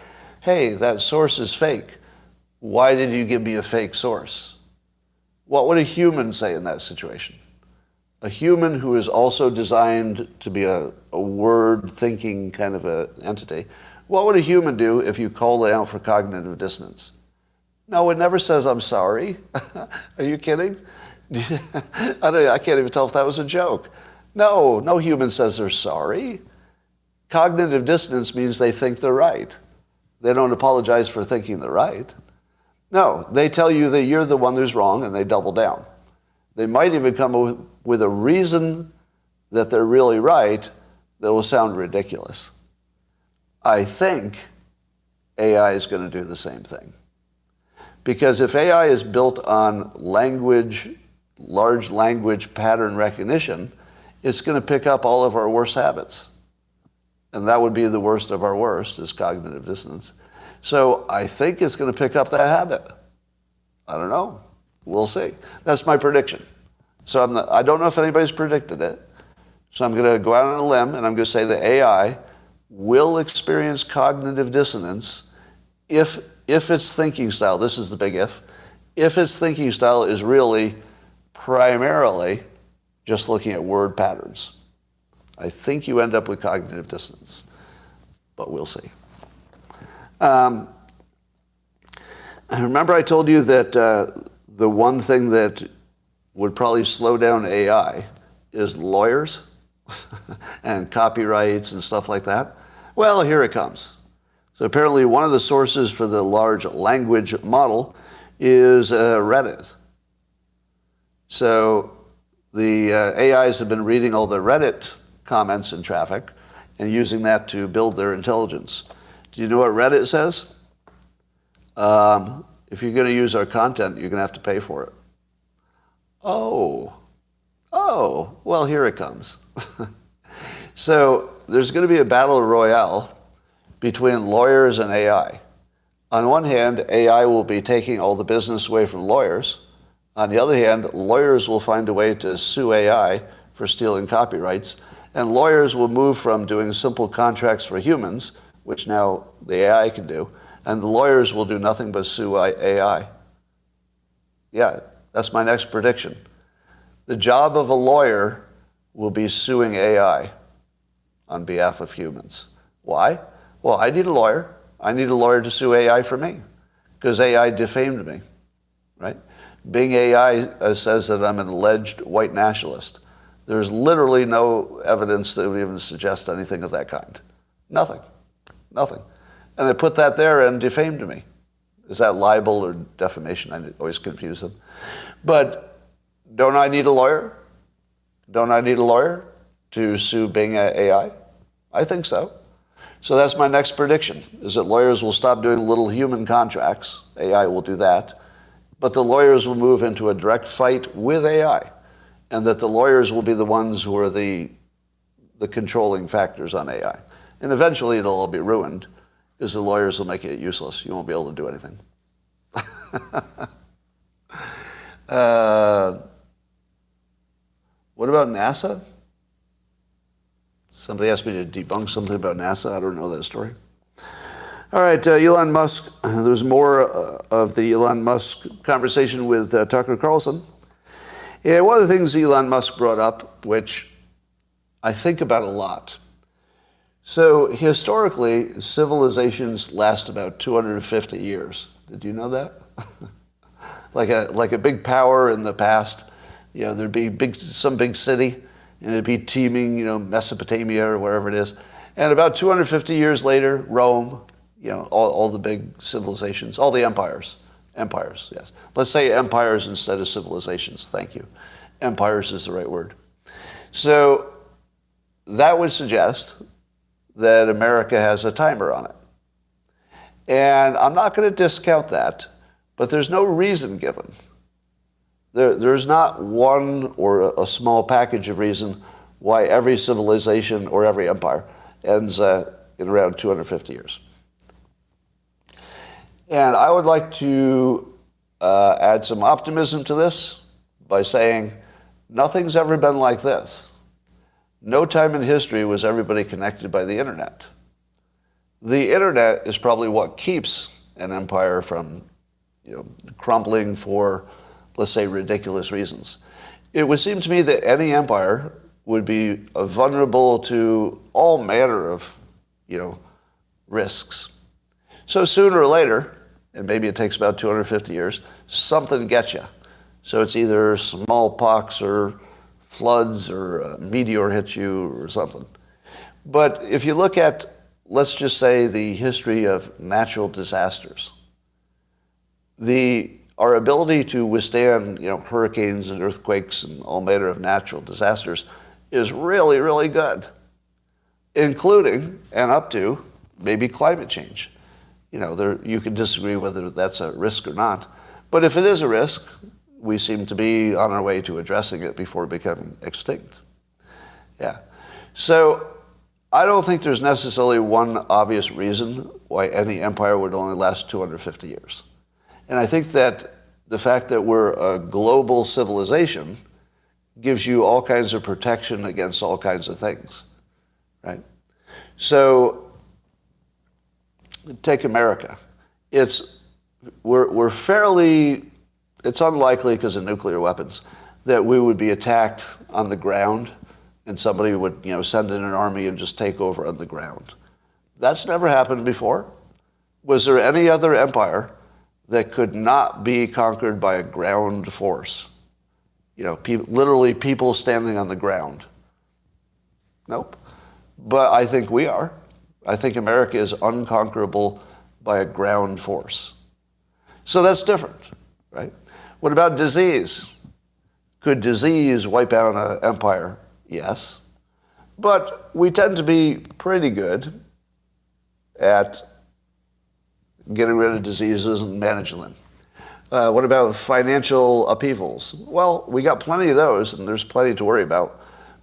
hey, that source is fake. Why did you give me a fake source? What would a human say in that situation? A human who is also designed to be a word-thinking kind of an entity. What would a human do if you called it out for cognitive dissonance? No, it never says, I'm sorry. Are you kidding? I can't even tell if that was a joke. No human says they're sorry. Cognitive dissonance means they think they're right. They don't apologize for thinking they're right. No, they tell you that you're the one who's wrong, and they double down. They might even come with a reason that they're really right that will sound ridiculous. I think AI is going to do the same thing. Because if AI is built on large language pattern recognition, it's going to pick up all of our worst habits. And that would be the worst of our worst, is cognitive dissonance. So I think it's going to pick up that habit. I don't know. We'll see. That's my prediction. So I don't know if anybody's predicted it. So I'm going to go out on a limb, and I'm going to say that AI will experience cognitive dissonance if its thinking style, this is the big if its thinking style is really primarily just looking at word patterns. I think you end up with cognitive dissonance, but we'll see. Remember I told you that the one thing that would probably slow down AI is lawyers and copyrights and stuff like that? Well, here it comes. So apparently one of the sources for the large language model is Reddit. So the AIs have been reading all the Reddit comments and traffic and using that to build their intelligence. Do you know what Reddit says? If you're going to use our content, you're going to have to pay for it. Oh, well, here it comes. So there's going to be a battle royale between lawyers and AI. On one hand, AI will be taking all the business away from lawyers. On the other hand, lawyers will find a way to sue AI for stealing copyrights, and lawyers will move from doing simple contracts for humans, which now the AI can do, and the lawyers will do nothing but sue AI. Yeah, that's my next prediction. The job of a lawyer will be suing AI on behalf of humans. Why? Well, I need a lawyer. I need a lawyer to sue AI for me because AI defamed me, right? BingAI says that I'm an alleged white nationalist. There's literally no evidence that would even suggest anything of that kind. Nothing. And they put that there and defamed me. Is that libel or defamation? I always confuse them. But don't I need a lawyer? Don't I need a lawyer to sue BingAI? I think so. So that's my next prediction, is that lawyers will stop doing little human contracts. AI will do that. But the lawyers will move into a direct fight with AI, and that the lawyers will be the ones who are the controlling factors on AI. And eventually it'll all be ruined, because the lawyers will make it useless. You won't be able to do anything. What about NASA? Somebody asked me to debunk something about NASA. I don't know that story. All right, Elon Musk. There's more of the Elon Musk conversation with Tucker Carlson. Yeah, one of the things Elon Musk brought up, which I think about a lot. So historically, civilizations last about 250 years. Did you know that? like a big power in the past, there'd be some big city, and it'd be teeming, Mesopotamia or wherever it is. And about 250 years later, Rome, all the big civilizations, all the empires, yes. Let's say empires instead of civilizations. Thank you. Empires is the right word. So that would suggest that America has a timer on it. And I'm not going to discount that, but there's no reason given. There's not one or a small package of reason why every civilization or every empire ends in around 250 years. And I would like to add some optimism to this by saying nothing's ever been like this. No time in history was everybody connected by the internet. The internet is probably what keeps an empire from crumbling for, let's say, ridiculous reasons. It would seem to me that any empire would be vulnerable to all manner of, risks. So sooner or later, and maybe it takes about 250 years, something gets you. So it's either smallpox or floods or a meteor hits you or something. But if you look at, let's just say, the history of natural disasters, our ability to withstand, hurricanes and earthquakes and all manner of natural disasters is really, really good, including and up to maybe climate change. You can disagree whether that's a risk or not, but if it is a risk, we seem to be on our way to addressing it before becoming extinct. Yeah. So I don't think there's necessarily one obvious reason why any empire would only last 250 years. And I think that the fact that we're a global civilization gives you all kinds of protection against all kinds of things, right? So take America. We're fairly, it's unlikely because of nuclear weapons that we would be attacked on the ground and somebody would, send in an army and just take over on the ground. That's never happened before. Was there any other empire that could not be conquered by a ground force? Literally people standing on the ground. Nope. But I think we are. I think America is unconquerable by a ground force. So that's different, right? What about disease? Could disease wipe out an empire? Yes. But we tend to be pretty good at getting rid of diseases and managing them. What about financial upheavals? Well, we got plenty of those, and there's plenty to worry about.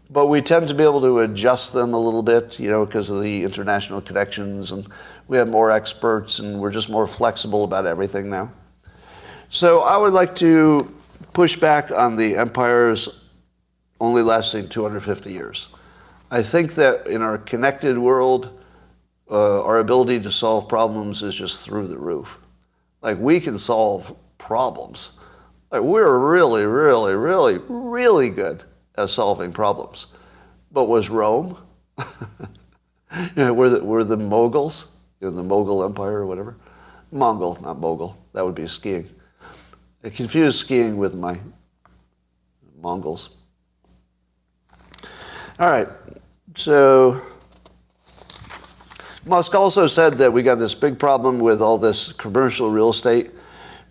But we tend to be able to adjust them a little bit, because of the international connections, and we have more experts, and we're just more flexible about everything now. So I would like to push back on the empires only lasting 250 years. I think that in our connected world, our ability to solve problems is just through the roof. Like, we can solve problems. Like, we're really, really, really, really good at solving problems. But was Rome? Were the Moguls, the Mogul Empire or whatever? Mongol, not Mogul. That would be skiing. I confuse skiing with my Mongols. All right, so Musk also said that we got this big problem with all this commercial real estate,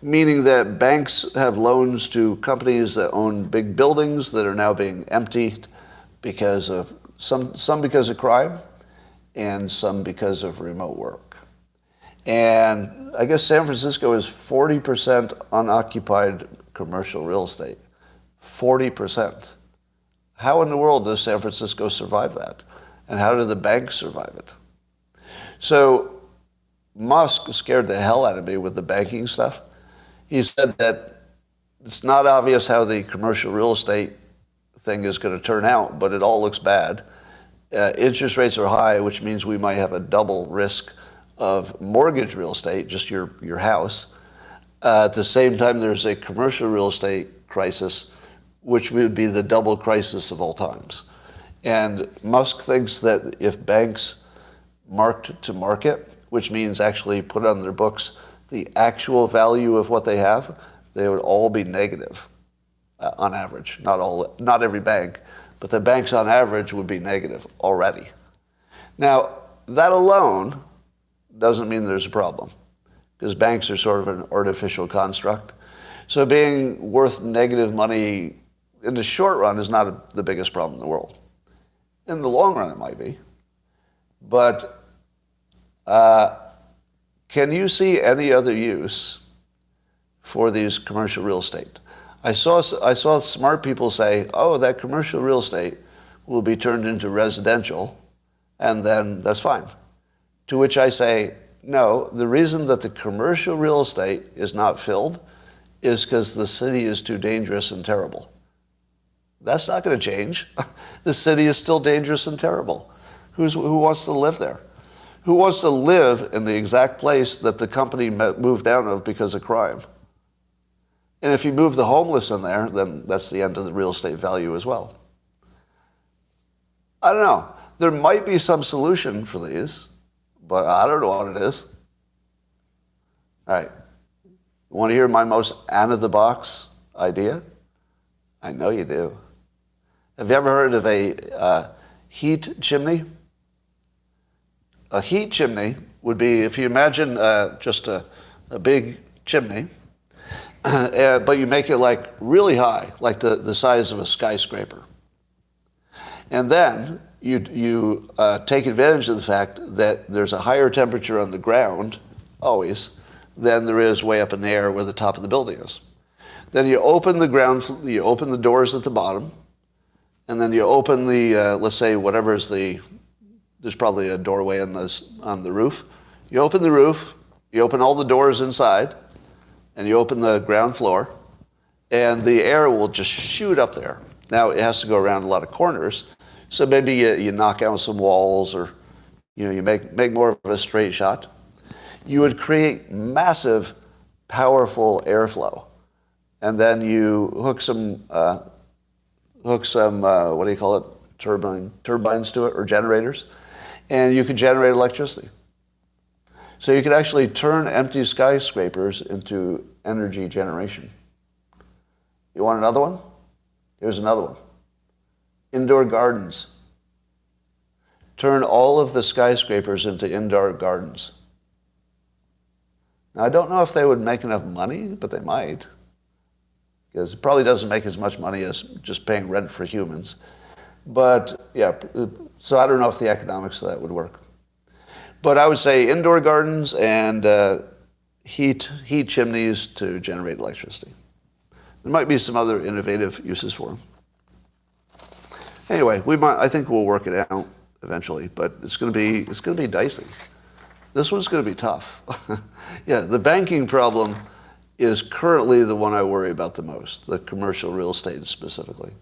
meaning that banks have loans to companies that own big buildings that are now being emptied because of some because of crime and some because of remote work. And I guess San Francisco is 40% unoccupied commercial real estate. 40%. How in the world does San Francisco survive that? And how do the banks survive it? So Musk scared the hell out of me with the banking stuff. He said that it's not obvious how the commercial real estate thing is going to turn out, but it all looks bad. Interest rates are high, which means we might have a double risk of mortgage real estate, just your house. At the same time, there's a commercial real estate crisis, which would be the double crisis of all times. And Musk thinks that if banks marked to market, which means actually put on their books the actual value of what they have, they would all be negative on average. Not every bank, but the banks on average would be negative already. Now, that alone doesn't mean there's a problem, because banks are sort of an artificial construct. So being worth negative money in the short run is not the biggest problem in the world. In the long run, it might be. But can you see any other use for these commercial real estate? I saw smart people say, oh, that commercial real estate will be turned into residential, and then that's fine. To which I say, no, the reason that the commercial real estate is not filled is because the city is too dangerous and terrible. That's not going to change. The city is still dangerous and terrible. Who wants to live there? Who wants to live in the exact place that the company moved out of because of crime? And if you move the homeless in there, then that's the end of the real estate value as well. I don't know. There might be some solution for these, but I don't know what it is. All right. You want to hear my most out-of-the-box idea? I know you do. Have you ever heard of a heat chimney? A heat chimney would be, if you imagine just a big chimney, but you make it like really high, like the size of a skyscraper. And then you take advantage of the fact that there's a higher temperature on the ground, always, than there is way up in the air where the top of the building is. Then you open you open the doors at the bottom, and then you open the, let's say whatever is there's probably a doorway on the roof. You open the roof, you open all the doors inside, and you open the ground floor, and the air will just shoot up there. Now, it has to go around a lot of corners, so maybe you knock out some walls, or you make more of a straight shot. You would create massive, powerful airflow, and then you hook some what do you call it, turbines to it, or generators, and you could generate electricity. So you could actually turn empty skyscrapers into energy generation. You want another one? Here's another one. Indoor gardens. Turn all of the skyscrapers into indoor gardens. Now, I don't know if they would make enough money, but they might. Because it probably doesn't make as much money as just paying rent for humans. But, yeah, so I don't know if the economics of that would work. But I would say indoor gardens and heat chimneys to generate electricity. There might be some other innovative uses for them. Anyway, I think we'll work it out eventually, but it's going to be dicey. This one's going to be tough. Yeah, the banking problem is currently the one I worry about the most, the commercial real estate specifically.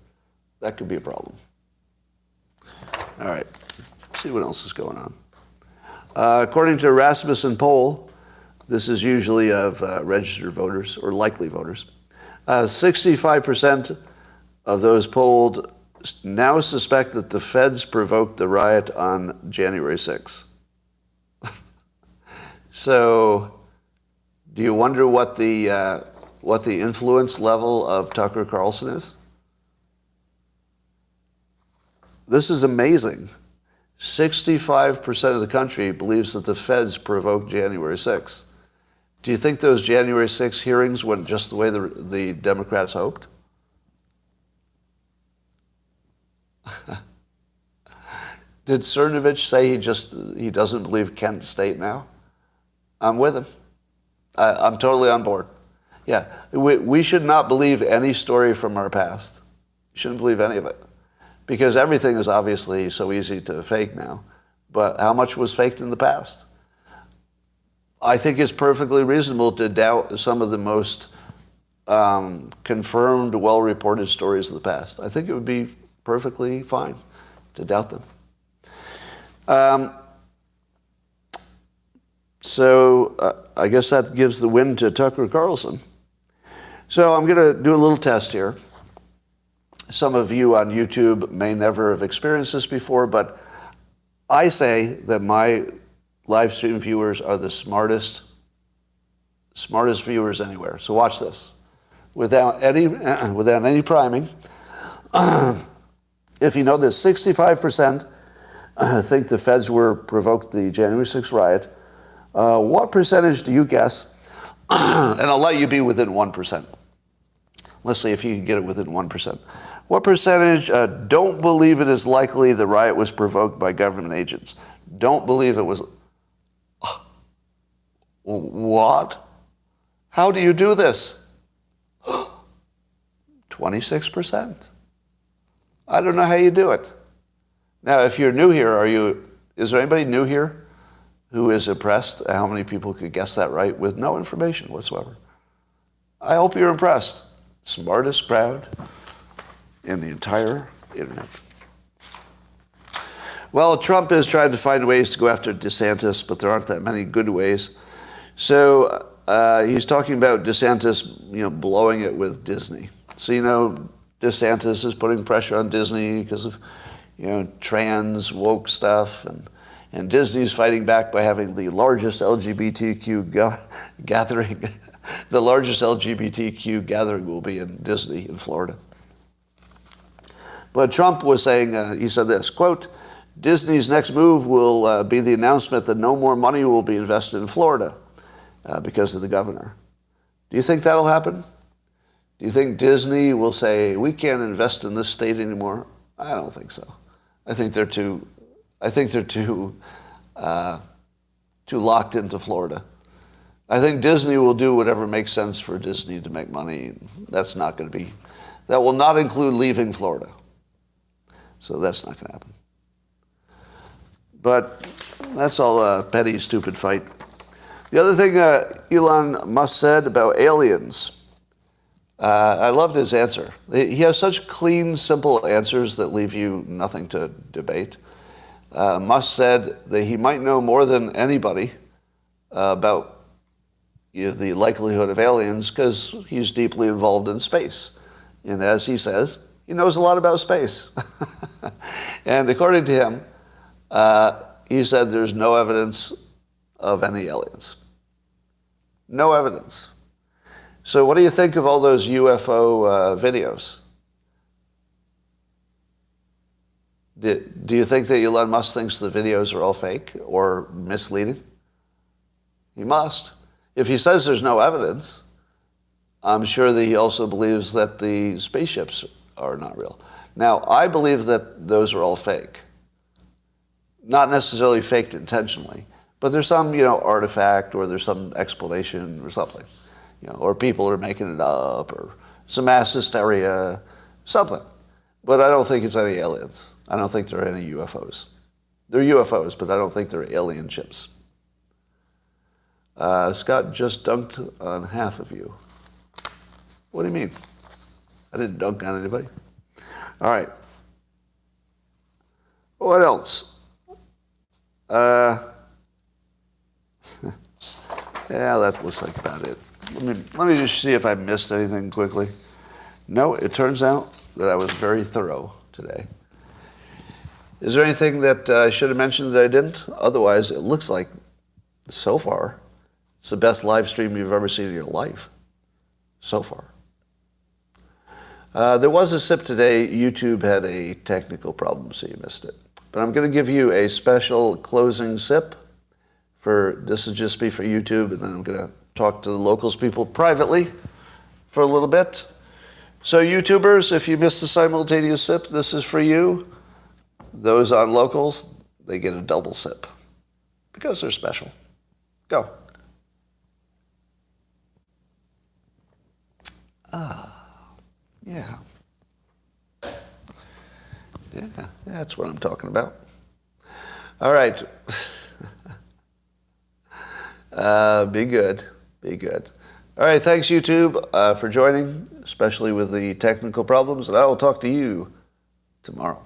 That could be a problem. All right, let's see what else is going on. According to Rasmussen poll, this is usually of registered voters or likely voters, 65% of those polled now suspect that the feds provoked the riot on January 6th. So, do you wonder what the influence level of Tucker Carlson is? This is amazing. 65% of the country believes that the feds provoked January 6th. Do you think those January 6 hearings went just the way the Democrats hoped? Did Cernovich say he doesn't believe Kent State now? I'm with him. I'm totally on board. Yeah, we should not believe any story from our past. You shouldn't believe any of it. Because everything is obviously so easy to fake now. But how much was faked in the past? I think it's perfectly reasonable to doubt some of the most confirmed, well-reported stories of the past. I think it would be perfectly fine to doubt them. So I guess that gives the win to Tucker Carlson. So I'm going to do a little test here. Some of you on YouTube may never have experienced this before, but I say that my live stream viewers are the smartest viewers anywhere. So watch this. Without any priming, if you know that 65% think the feds provoked the January 6th riot, what percentage do you guess, and I'll let you be within 1%. Let's see if you can get it within 1%. What percentage don't believe it is likely the riot was provoked by government agents? Don't believe it was. What? How do you do this? 26%. I don't know how you do it. Now, if you're new here, is there anybody new here who is impressed at how many people could guess that right with no information whatsoever? I hope you're impressed. Smartest crowd in the entire internet. Well, Trump is trying to find ways to go after DeSantis, but there aren't that many good ways. So he's talking about DeSantis, blowing it with Disney. So, DeSantis is putting pressure on Disney because of, trans woke stuff, and Disney's fighting back by having the largest LGBTQ gathering. The largest LGBTQ gathering will be in Disney in Florida. But Trump was saying, he said this, quote, Disney's next move will be the announcement that no more money will be invested in Florida because of the governor. Do you think that'll happen? Do you think Disney will say, we can't invest in this state anymore? I don't think so. I think they're too locked into Florida. I think Disney will do whatever makes sense for Disney to make money. That will not include leaving Florida. So that's not going to happen. But that's all a petty, stupid fight. The other thing Elon Musk said about aliens, I loved his answer. He has such clean, simple answers that leave you nothing to debate. Musk said that he might know more than anybody about the likelihood of aliens because he's deeply involved in space. And as he says, he knows a lot about space. And according to him, he said there's no evidence of any aliens. No evidence. So what do you think of all those UFO videos? Do you think that Elon Musk thinks the videos are all fake or misleading? He must. If he says there's no evidence, I'm sure that he also believes that the spaceships are not real. Now, I believe that those are all fake. Not necessarily faked intentionally, but there's some, artifact or there's some explanation or something. Or people are making it up or some mass hysteria, something. But I don't think it's any aliens. I don't think there are any UFOs. They're UFOs, but I don't think they're alien ships. Scott just dunked on half of you. What do you mean? I didn't dunk on anybody. All right. What else? Yeah, that looks like about it. Let me just see if I missed anything quickly. No, it turns out that I was very thorough today. Is there anything that I should have mentioned that I didn't? Otherwise, it looks like, so far, it's the best live stream you've ever seen in your life. So far. There was a sip today. YouTube had a technical problem, so you missed it. But I'm going to give you a special closing sip. This will just be for YouTube, and then I'm going to talk to the locals people privately for a little bit. So YouTubers, if you missed the simultaneous sip, this is for you. Those on locals, they get a double sip because they're special. Go. Yeah. Yeah, that's what I'm talking about. All right. Be good. Be good. All right, thanks, YouTube, for joining, especially with the technical problems, and I will talk to you tomorrow.